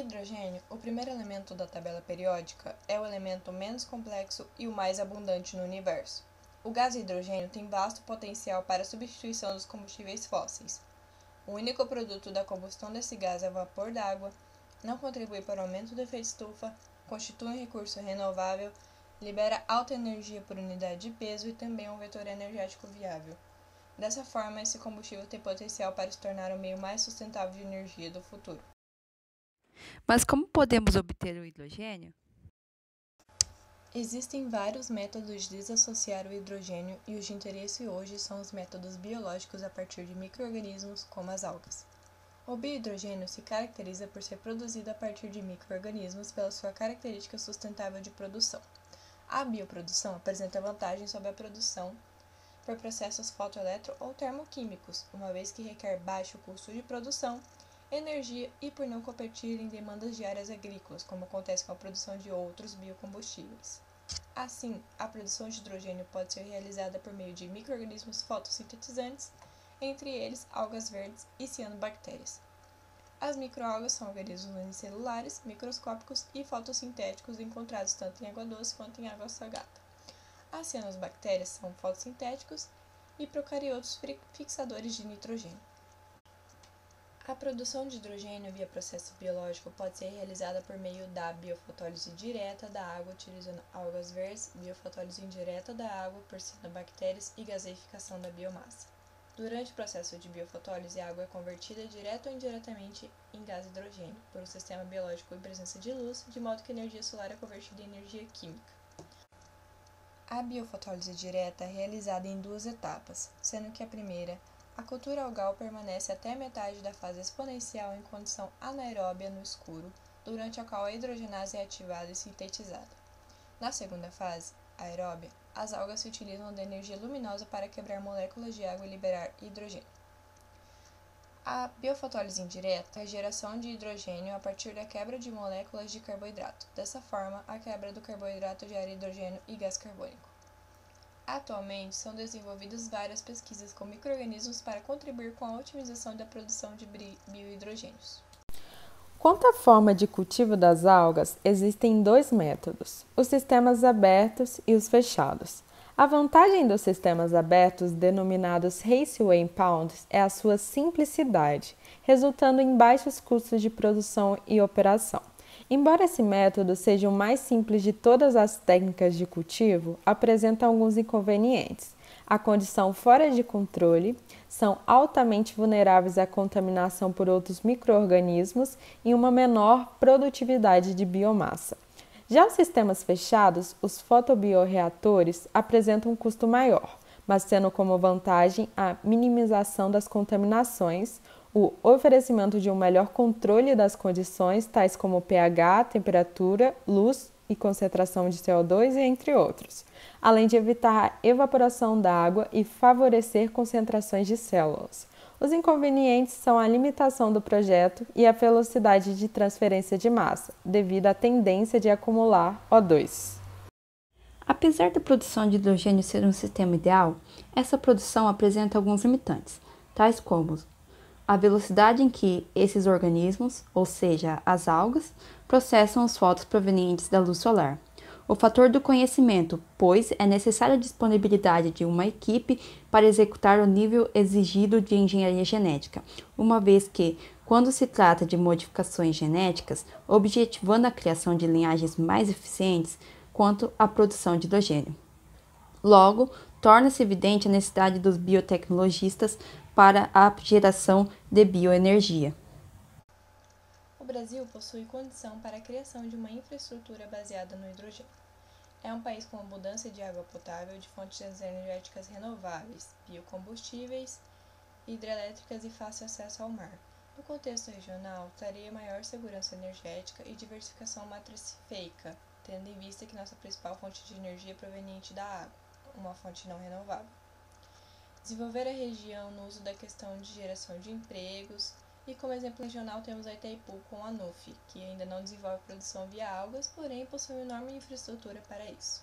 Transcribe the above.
hidrogênio, o primeiro elemento da tabela periódica, é o elemento menos complexo e o mais abundante no universo. O gás hidrogênio tem vasto potencial para a substituição dos combustíveis fósseis. O único produto da combustão desse gás é o vapor d'água, não contribui para o aumento do efeito estufa, constitui um recurso renovável, libera alta energia por unidade de peso e também é um vetor energético viável. Dessa forma, esse combustível tem potencial para se tornar o meio mais sustentável de energia do futuro. Mas como podemos obter o hidrogênio? Existem vários métodos de desassociar o hidrogênio e os de interesse hoje são os métodos biológicos a partir de micro-organismos, como as algas. O biohidrogênio se caracteriza por ser produzido a partir de micro-organismos pela sua característica sustentável de produção. A bioprodução apresenta vantagens sobre a produção por processos fotoeletro ou termoquímicos, uma vez que requer baixo custo de produção, energia e por não competir em demandas de áreas agrícolas, como acontece com a produção de outros biocombustíveis. Assim, a produção de hidrogênio pode ser realizada por meio de micro-organismos fotossintetizantes, entre eles algas verdes e cianobactérias. As microalgas são organismos unicelulares, microscópicos e fotossintéticos encontrados tanto em água doce quanto em água salgada. As cianobactérias são fotossintéticos e procariotos fixadores de nitrogênio. A produção de hidrogênio via processo biológico pode ser realizada por meio da biofotólise direta da água utilizando algas verdes, biofotólise indireta da água por cianobactérias e gaseificação da biomassa. Durante o processo de biofotólise, a água é convertida direta ou indiretamente em gás hidrogênio por um sistema biológico em presença de luz, de modo que a energia solar é convertida em energia química. A biofotólise direta é realizada em duas etapas, sendo que a primeira, a cultura algal, permanece até a metade da fase exponencial em condição anaeróbia no escuro, durante a qual a hidrogenase é ativada e sintetizada. Na segunda fase, aeróbia, as algas se utilizam da energia luminosa para quebrar moléculas de água e liberar hidrogênio. A biofotólise indireta é a geração de hidrogênio a partir da quebra de moléculas de carboidrato. Dessa forma, a quebra do carboidrato gera hidrogênio e gás carbônico. Atualmente, são desenvolvidas várias pesquisas com micro-organismos para contribuir com a otimização da produção de biohidrogênios. Quanto à forma de cultivo das algas, existem dois métodos, os sistemas abertos e os fechados. A vantagem dos sistemas abertos, denominados Raceway Impounds, é a sua simplicidade, resultando em baixos custos de produção e operação. Embora esse método seja o mais simples de todas as técnicas de cultivo, apresenta alguns inconvenientes. A condição fora de controle, são altamente vulneráveis à contaminação por outros micro-organismos e uma menor produtividade de biomassa. Já os sistemas fechados, os fotobioreatores, apresentam um custo maior, mas tendo como vantagem a minimização das contaminações, o oferecimento de um melhor controle das condições, tais como pH, temperatura, luz e concentração de CO2, entre outros, além de evitar a evaporação da água e favorecer concentrações de células. Os inconvenientes são a limitação do projeto e a velocidade de transferência de massa, devido à tendência de acumular O2. Apesar da produção de hidrogênio ser um sistema ideal, essa produção apresenta alguns limitantes, tais como a velocidade em que esses organismos, ou seja, as algas, processam os fótons provenientes da luz solar. O fator do conhecimento, pois é necessária a disponibilidade de uma equipe para executar o nível exigido de engenharia genética, uma vez que, quando se trata de modificações genéticas, objetivando a criação de linhagens mais eficientes quanto à produção de hidrogênio. Logo, torna-se evidente a necessidade dos biotecnologistas para a geração de bioenergia. O Brasil possui condição para a criação de uma infraestrutura baseada no hidrogênio. É um país com abundância de água potável, de fontes energéticas renováveis, biocombustíveis, hidrelétricas e fácil acesso ao mar. No contexto regional, traria maior segurança energética e diversificação matrifeica, tendo em vista que nossa principal fonte de energia é proveniente da água, uma fonte não renovável. Desenvolver a região no uso da questão de geração de empregos, e como exemplo regional temos a Itaipu com a NUF, que ainda não desenvolve produção via algas, porém possui uma enorme infraestrutura para isso.